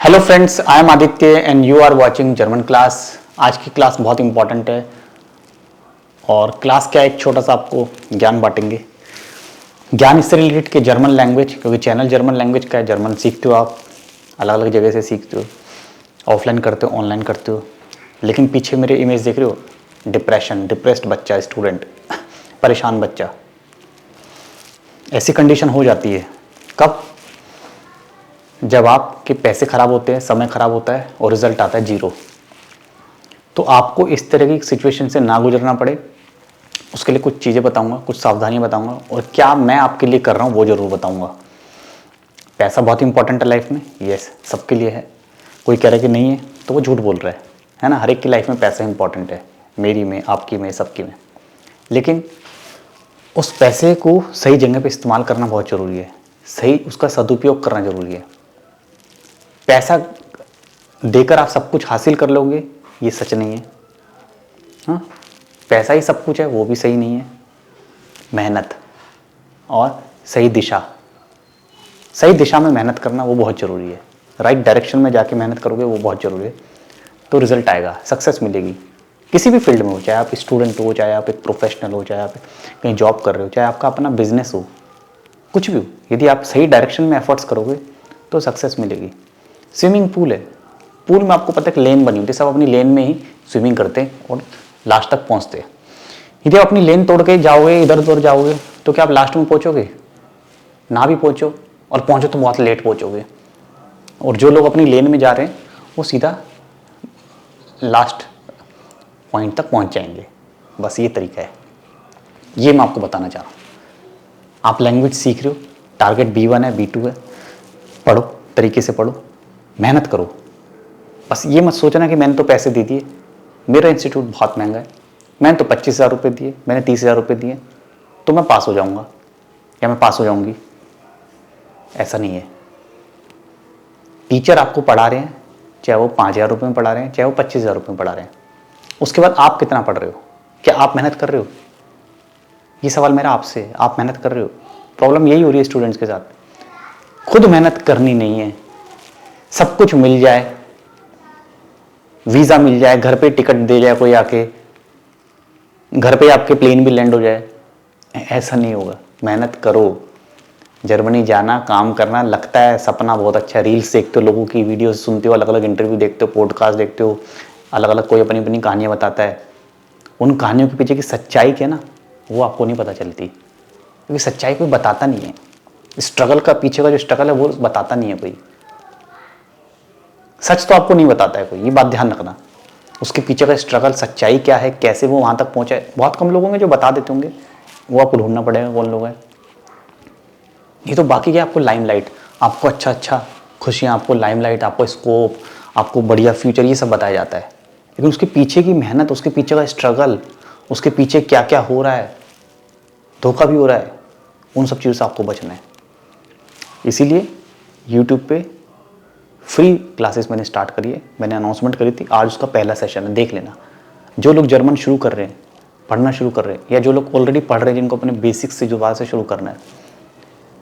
Hello friends, I am Aditya and you are watching German class. आज की class बहुत important है और क्लास क्या एक छोटा सा आपको ज्ञान बांटेंगे। ज्ञान इससे रिलेटेड कि जर्मन लैंग्वेज, क्योंकि चैनल जर्मन लैंग्वेज का है। जर्मन सीखते हो आप, अलग अलग जगह से सीखते हो, ऑफलाइन करते हो, ऑनलाइन करते हो। लेकिन पीछे मेरे इमेज देख रहे हो, डिप्रेशन, डिप्रेस्ड बच्चा, स्टूडेंट, परेशान बच्चा। ऐसी कंडीशन हो जाती है कब? जब आपके पैसे खराब होते हैं, समय खराब होता है और रिजल्ट आता है जीरो। तो आपको इस तरह की सिचुएशन से ना गुजरना पड़े, उसके लिए कुछ चीज़ें बताऊंगा, कुछ सावधानियां बताऊंगा और क्या मैं आपके लिए कर रहा हूं वो जरूर बताऊंगा। पैसा बहुत इंपॉर्टेंट है लाइफ में, यस, सबके लिए है। कोई कह रहा है कि नहीं है तो वो झूठ बोल रहा है ना। हर एक की लाइफ में पैसा इंपॉर्टेंट है, मेरी में, आपकी में, सबकी में। लेकिन उस पैसे को सही जगह पे इस्तेमाल करना बहुत ज़रूरी है, सही उसका सदुपयोग करना ज़रूरी है। पैसा देकर आप सब कुछ हासिल कर लोगे, ये सच नहीं है। हाँ, पैसा ही सब कुछ है, वो भी सही नहीं है। मेहनत और सही दिशा, सही दिशा में मेहनत करना वो बहुत ज़रूरी है। राइट डायरेक्शन में जाके मेहनत करोगे वो बहुत ज़रूरी है, तो रिजल्ट आएगा, सक्सेस मिलेगी। किसी भी फील्ड में हो, चाहे आप स्टूडेंट हो, चाहे आप एक प्रोफेशनल हो, चाहे आप कहीं जॉब कर रहे हो, चाहे आपका अपना बिजनेस हो, कुछ भी हो, यदि आप सही डायरेक्शन में एफर्ट्स करोगे तो सक्सेस मिलेगी। स्विमिंग पूल है, पूल में आपको पता है कि लेन बनी होती है, सब अपनी लेन में ही स्विमिंग करते हैं और लास्ट तक पहुंचते हैं। यदि आप अपनी लेन तोड़ के जाओगे, इधर उधर जाओगे, तो क्या आप लास्ट में पहुंचोगे? ना भी पहुंचो और पहुंचो तो बहुत लेट पहुंचोगे। और जो लोग अपनी लेन में जा रहे हैं वो सीधा लास्ट पॉइंट तक पहुंच जाएंगे। बस ये तरीका है, ये मैं आपको बताना चाह रहा हूँ। आप लैंग्वेज सीख रहे हो, टारगेट B1 है, B2 है, पढ़ो, तरीके से पढ़ो, मेहनत करो। बस ये मत सोचना कि मैंने तो पैसे दे दिए, मेरा इंस्टीट्यूट बहुत महंगा है, मैंने तो 25,000 रुपये दिए, मैंने 30,000 रुपये दिए तो मैं पास हो जाऊंगा या मैं पास हो जाऊंगी। ऐसा नहीं है। टीचर आपको पढ़ा रहे हैं, चाहे वो 5,000 रुपये में पढ़ा रहे हैं, चाहे वो 25,000 रुपये में पढ़ा रहे हैं। उसके बाद आप कितना पढ़ रहे हो? क्या आप मेहनत कर रहे हो? ये सवाल मेरा आपसे है, आप मेहनत कर रहे हो? प्रॉब्लम यही हो रही है स्टूडेंट्स के साथ, खुद मेहनत करनी नहीं है। सब कुछ मिल जाए, वीज़ा मिल जाए, घर पे टिकट दे जाए कोई आके, घर पे आपके प्लेन भी लैंड हो जाए, ऐसा नहीं होगा। मेहनत करो। जर्मनी जाना, काम करना, लगता है सपना बहुत अच्छा। रील्स देखते हो, लोगों की वीडियोस सुनते हो, अलग अलग इंटरव्यू देखते हो, पॉडकास्ट देखते हो, अलग अलग कोई अपनी अपनी कहानियाँ बताता है। उन कहानियों के पीछे की सच्चाई क्या ना, वो आपको नहीं पता चलती, क्योंकि सच्चाई कोई बताता नहीं है। स्ट्रगल का पीछे का जो स्ट्रगल है वो बताता नहीं है कोई। सच तो आपको नहीं बताता है कोई, ये बात ध्यान रखना। उसके पीछे का स्ट्रगल, सच्चाई क्या है, कैसे वो वहां तक पहुंचा है, बहुत कम लोग होंगे जो बता देते होंगे। वो आपको ढूंढना पड़ेगा कौन लोग हैं। ये तो बाकी क्या, आपको लाइमलाइट, आपको अच्छा अच्छा खुशियाँ, आपको लाइमलाइट, आपको स्कोप, आपको बढ़िया फ्यूचर, ये सब बताया जाता है। लेकिन उसके पीछे की मेहनत, उसके पीछे का स्ट्रगल, उसके पीछे क्या क्या हो रहा है, धोखा भी हो रहा है, उन सब चीज़ों से आपको बचना है। इसीलिए यूट्यूब पे फ्री क्लासेस मैंने स्टार्ट करी है, मैंने अनाउंसमेंट करी थी, आज उसका पहला सेशन है, देख लेना। जो लोग जर्मन शुरू कर रहे हैं, पढ़ना शुरू कर रहे हैं, या जो लोग ऑलरेडी पढ़ रहे हैं, जिनको अपने बेसिक्स से दोबारा से शुरू करना है,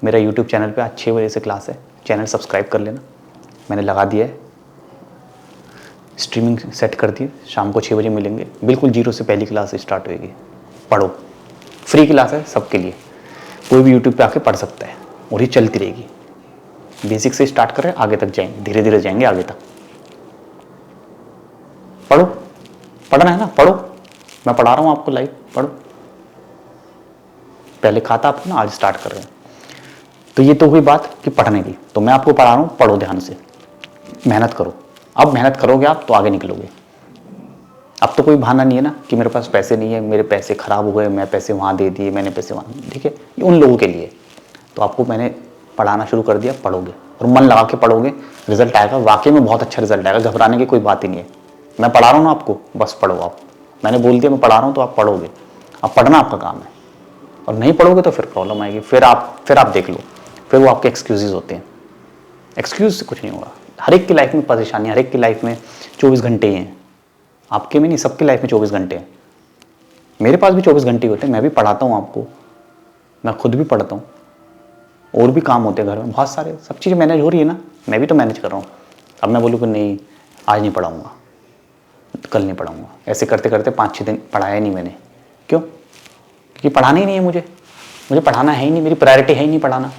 मेरा यूट्यूब चैनल पे आज 6 बजे से क्लास है। चैनल सब्सक्राइब कर लेना, मैंने लगा दिया है, स्ट्रीमिंग सेट कर दी, शाम को 6 बजे मिलेंगे, बिल्कुल जीरो से पहली क्लास स्टार्ट होगी। पढ़ो, फ्री क्लास है सबके लिए, कोई भी यूट्यूब पे आके पढ़ सकता है और ये चलती रहेगी। बेसिक से स्टार्ट करें, आगे तक जाएंगे, धीरे धीरे जाएंगे आगे तक। पढ़ो, पढ़ना है ना, पढ़ो, मैं पढ़ा रहा हूँ आपको लाइव, पढ़ो। पहले खाता आपको ना, आज स्टार्ट कर रहे हैं। तो ये तो हुई बात कि पढ़ने की, तो मैं आपको पढ़ा रहा हूँ, पढ़ो ध्यान से, मेहनत करो। अब मेहनत करोगे आप तो आगे निकलोगे। अब तो कोई बहाना नहीं है ना कि मेरे पास पैसे नहीं है, मेरे पैसे खराब हो गए, मैं पैसे वहाँ दे दिए, मैंने पैसे वहाँ, ठीक है, ये उन लोगों के लिए। तो आपको मैंने पढ़ाना शुरू कर दिया, पढ़ोगे और मन लगा के पढ़ोगे, रिजल्ट आएगा, वाकई में बहुत अच्छा रिजल्ट आएगा। घबराने की कोई बात ही नहीं है। मैं पढ़ा रहा हूँ ना आपको, बस पढ़ो आप। मैंने बोल दिया मैं पढ़ा रहा हूँ तो आप पढ़ोगे। अब पढ़ना आपका काम है, और नहीं पढ़ोगे तो फिर प्रॉब्लम आएगी। फिर आप देख लो, फिर वो आपके एक्सक्यूजेज होते हैं। एक्सक्यूज से कुछ नहीं होगा। हर एक की लाइफ में परेशानी, हर एक की लाइफ में 24 घंटे ही हैं। आपके में नहीं, सबकी लाइफ में 24 घंटे हैं। मेरे पास भी 24 घंटे होते हैं, मैं भी पढ़ाता हूँ आपको, मैं खुद भी पढ़ता हूँ, और भी काम होते हैं घर में बहुत सारे, सब चीज़ें मैनेज हो रही है ना, मैं भी तो मैनेज कर रहा हूँ। अब मैं बोलूँ कि नहीं आज नहीं पढ़ाऊँगा, कल नहीं पढ़ाऊँगा, ऐसे करते करते 5-6 दिन पढ़ाया नहीं मैंने। क्यों? क्योंकि पढ़ाना ही नहीं है मुझे पढ़ाना है ही नहीं, मेरी प्रायोरिटी है ही नहीं पढ़ाना।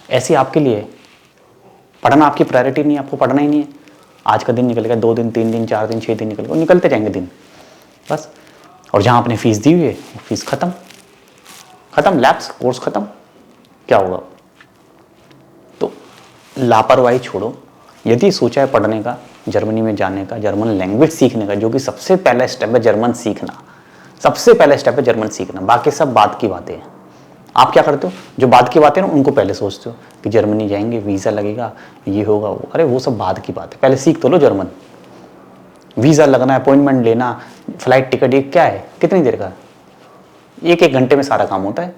ऐसे आपके लिए है, पढ़ना आपकी प्रायोरिटी नहीं है, आपको पढ़ना ही नहीं है। आज का दिन निकल गया, 2 दिन 3 दिन 4 दिन 6 दिन निकल गए, निकलते जाएंगे दिन बस। और जहाँ आपने फीस दी हुई है वो फीस खत्म, लैप्स, कोर्स खत्म, क्या होगा? तो लापरवाही छोड़ो। यदि सोचा है पढ़ने का, जर्मनी में जाने का, जर्मन लैंग्वेज सीखने का, जो कि सबसे पहला स्टेप है जर्मन सीखना, सबसे पहला स्टेप है जर्मन सीखना, बाकी सब बात की बातें हैं। आप क्या करते हो? जो बात की बातें ना उनको पहले सोचते हो कि जर्मनी जाएंगे, वीज़ा लगेगा, ये होगा वो, अरे वो सब बाद की बात है, पहले सीख तो लो जर्मन। वीज़ा लगना, अपॉइंटमेंट लेना, फ्लाइट टिकट, ये क्या है, कितनी देर का? 1-1 घंटे में सारा काम होता है।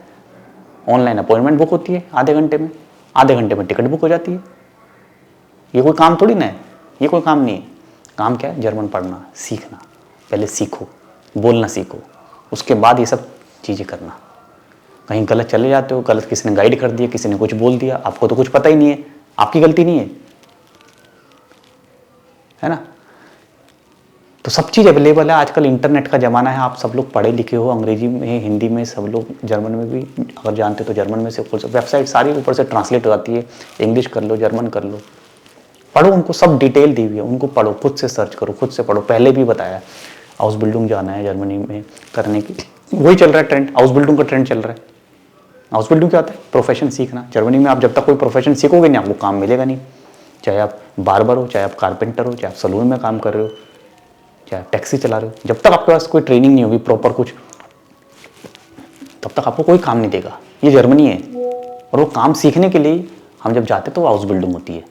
ऑनलाइन अपॉइंटमेंट बुक होती है आधे घंटे में, आधे घंटे में टिकट बुक हो जाती है। ये कोई काम थोड़ी ना है, ये कोई काम नहीं है। काम क्या है? जर्मन पढ़ना, सीखना। पहले सीखो, बोलना सीखो, उसके बाद ये सब चीज़ें करना। कहीं गलत चले जाते हो, गलत किसी ने गाइड कर दिया, किसी ने कुछ बोल दिया, आपको तो कुछ पता ही नहीं है, आपकी गलती नहीं है ना? तो सब चीज़ अवेलेबल है, आजकल इंटरनेट का ज़माना है, आप सब लोग पढ़े लिखे हो, अंग्रेजी में, हिंदी में, सब लोग जर्मन में भी अगर जानते हो तो जर्मन में से वेबसाइट सारी ऊपर से ट्रांसलेट हो जाती है, इंग्लिश कर लो, जर्मन कर लो, पढ़ो, उनको सब डिटेल दी हुई है, उनको पढ़ो, खुद से सर्च करो, खुद से पढ़ो। पहले भी बताया हाउस बिल्डिंग जाना है जर्मनी में करने की, वही चल रहा है ट्रेंड, हाउस बिल्डिंग का ट्रेंड चल रहा है। हाउस बिल्डिंग क्या होता है? प्रोफेशन सीखना। जर्मनी में आप जब तक कोई प्रोफेशन सीखोगे नहीं, आपको काम मिलेगा नहीं। चाहे आप बार्बर हो, चाहे आप कारपेंटर हो, चाहे आप सलून में काम कर रहे हो, चाहे आप टैक्सी चला रहे हो, जब तक आपके पास कोई ट्रेनिंग नहीं होगी प्रॉपर कुछ, तब तक आपको कोई काम नहीं देगा। ये जर्मनी है, और वो काम सीखने के लिए हम जब जाते हैं तो वो हाउस बिल्डिंग होती है।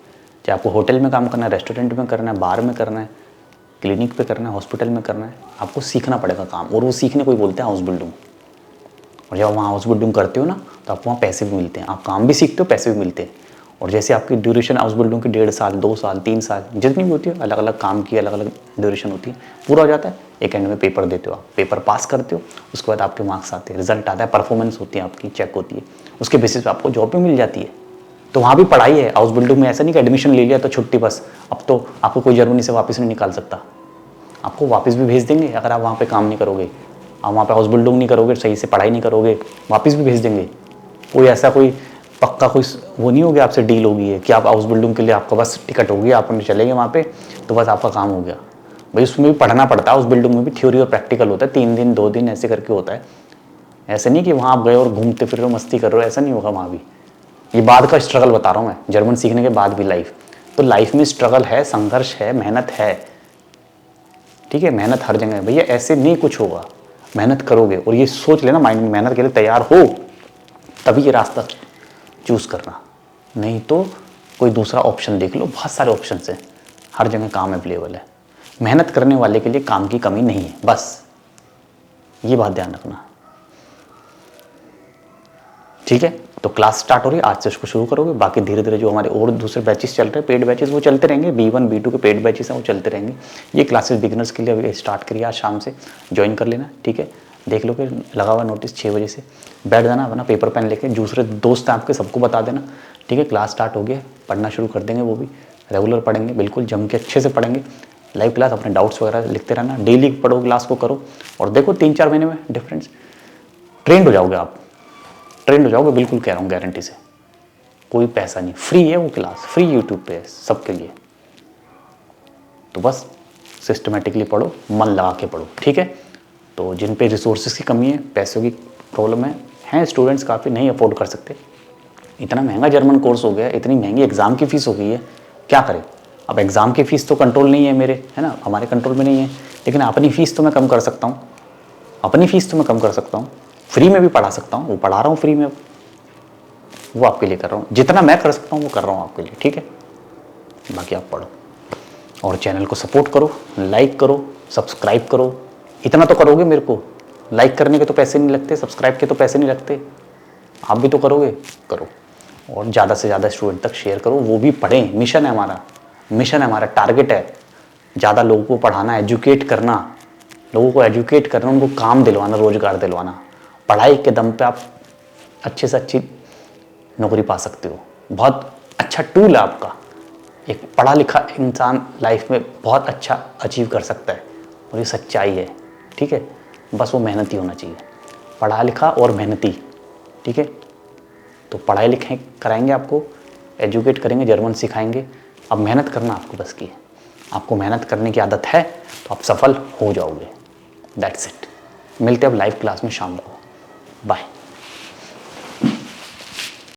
चाहे आपको होटल में काम करना है, रेस्टोरेंट में करना है, बार में करना है, क्लिनिक पे करना है, हॉस्पिटल में करना है, आपको सीखना पड़ेगा काम, और वो सीखने को ही बोलते हैं हाउस बिल्डिंग। और जब वहाँ हाउस बिल्डिंग करते हो ना, तो आपको वहाँ पैसे भी मिलते हैं, आप काम भी सीखते हो, पैसे भी मिलते हैं। और जैसे आपकी ड्यूरेशन हाउस बिल्डिंग की 1.5 साल, 2 साल, 3 साल जितनी भी होती है, अलग अलग काम की अलग अलग ड्यूरेशन होती है, पूरा हो जाता है, एक एंड में पेपर देते हो, आप पेपर पास करते हो, उसके बाद आपके मार्क्स आते हैं, रिजल्ट आता है, परफॉर्मेंस होती है आपकी, चेक होती है, उसके बेसिस पे आपको जॉब भी मिल जाती है। तो वहाँ भी पढ़ाई है हाउस बिल्डिंग में, ऐसा नहीं कि एडमिशन ले लिया तो छुट्टी बस, अब तो आपको कोई जर्मनी से वापस नहीं निकाल सकता, आपको वापस भी भेज देंगे अगर आप वहाँ पे काम नहीं करोगे, आप वहाँ पे हाउस बिल्डिंग नहीं करोगे, सही से पढ़ाई नहीं करोगे, वापस भी भेज देंगे। कोई ऐसा कोई पक्का कोई वो नहीं हो गया आपसे डील होगी है कि आप हाउस बिल्डिंग के लिए आपका बस टिकट होगी, आप चलेंगे वहाँ पे तो बस आपका काम हो गया। भाई उसमें भी पढ़ना पड़ता है, हाउस बिल्डिंग में भी थ्योरी और प्रैक्टिकल होता है, 3 दिन 2 दिन ऐसे करके होता है। ऐसे नहीं कि वहाँ आप गए और घूमते फिर रहे हो, मस्ती कर रहे हो, ऐसा नहीं होगा वहाँ भी। ये बाद का स्ट्रगल बता रहा हूँ मैं, जर्मन सीखने के बाद भी लाइफ, तो लाइफ में स्ट्रगल है, संघर्ष है, मेहनत है, ठीक है, मेहनत हर जगह है भैया, ऐसे नहीं कुछ होगा, मेहनत करोगे। और ये सोच लेना माइंड में, मेहनत के लिए तैयार हो तभी ये रास्ता चूज करना, नहीं तो कोई दूसरा ऑप्शन देख लो, बहुत सारे ऑप्शन हैं, हर जगह काम अवेलेबल है। मेहनत करने वाले के लिए काम की कमी नहीं है, बस ये बात ध्यान रखना, ठीक है। तो क्लास स्टार्ट हो रही है, आज से उसको शुरू करोगे, बाकी धीरे धीरे जो हमारे और दूसरे बैचेस चल रहे हैं, पेड बैचेस, वो चलते रहेंगे, B1 B2 के पेड बैचेस हैं वो चलते रहेंगे। ये क्लासेस बिगिनर्स के लिए अभी स्टार्ट करिए, आज शाम से ज्वाइन कर लेना, ठीक है। देख लो कि लगा हुआ नोटिस 6 बजे से, बैठ जाना अपना पेपर पेन लेके, दूसरे दोस्त हैं आपके सबको बता देना, ठीक है। क्लास स्टार्ट हो गया, पढ़ना शुरू कर देंगे, वो भी रेगुलर पढ़ेंगे, बिल्कुल जम के अच्छे से पढ़ेंगे, लाइव क्लास, अपने डाउट्स वगैरह लिखते रहना, डेली पढ़ो, क्लास को करो, और देखो 3-4 महीने में डिफरेंस, ट्रेंड हो जाओगे आप, ट्रेंड हो जाओगे, बिल्कुल कह रहा हूँ गारंटी से। कोई पैसा नहीं, फ्री है वो क्लास, फ्री यूट्यूब पे है सबके लिए। तो बस सिस्टमेटिकली पढ़ो, मन लगा के पढ़ो, ठीक है। तो जिन पे रिसोर्सेज की कमी है, पैसों की प्रॉब्लम है स्टूडेंट्स काफ़ी नहीं अफोर्ड कर सकते, इतना महंगा जर्मन कोर्स हो गया, इतनी महंगी एग्ज़ाम की फ़ीस हो गई है, क्या करें। अब एग्ज़ाम की फ़ीस तो कंट्रोल नहीं है मेरे, है ना, हमारे कंट्रोल में नहीं है, लेकिन अपनी फ़ीस तो मैं कम कर सकता हूँ, अपनी फ़ीस तो मैं कम कर सकता हूँ, फ्री में भी पढ़ा सकता हूँ, वो पढ़ा रहा हूँ फ्री में, वो आपके लिए कर रहा हूँ, जितना मैं कर सकता हूँ वो कर रहा हूँ आपके लिए, ठीक है। बाकी आप पढ़ो और चैनल को सपोर्ट करो, लाइक करो, सब्सक्राइब करो, इतना तो करोगे मेरे को, लाइक करने के तो पैसे नहीं लगते, सब्सक्राइब के तो पैसे नहीं लगते, आप भी तो करोगे, करो। और ज़्यादा से ज़्यादा स्टूडेंट तक शेयर करो, वो भी पढ़ें, मिशन है हमारा, मिशन है हमारा, टारगेट है ज़्यादा लोगों को पढ़ाना, एजुकेट करना, लोगों को एजुकेट करना, उनको काम दिलवाना, रोजगार दिलवाना। पढ़ाई के दम पे आप अच्छे से अच्छी नौकरी पा सकते हो, बहुत अच्छा टूल है आपका, एक पढ़ा लिखा इंसान लाइफ में बहुत अच्छा अचीव कर सकता है और ये सच्चाई है, ठीक है। बस वो मेहनती होना चाहिए, पढ़ा लिखा और मेहनती, ठीक है। तो पढ़ाई लिखाई कराएंगे आपको, एजुकेट करेंगे, जर्मन सिखाएंगे। अब मेहनत करना आपको बस की है, आपको मेहनत करने की आदत है तो आप सफल हो जाओगे। That's it. मिलते हैं अब लाइव क्लास में शाम को। बाय।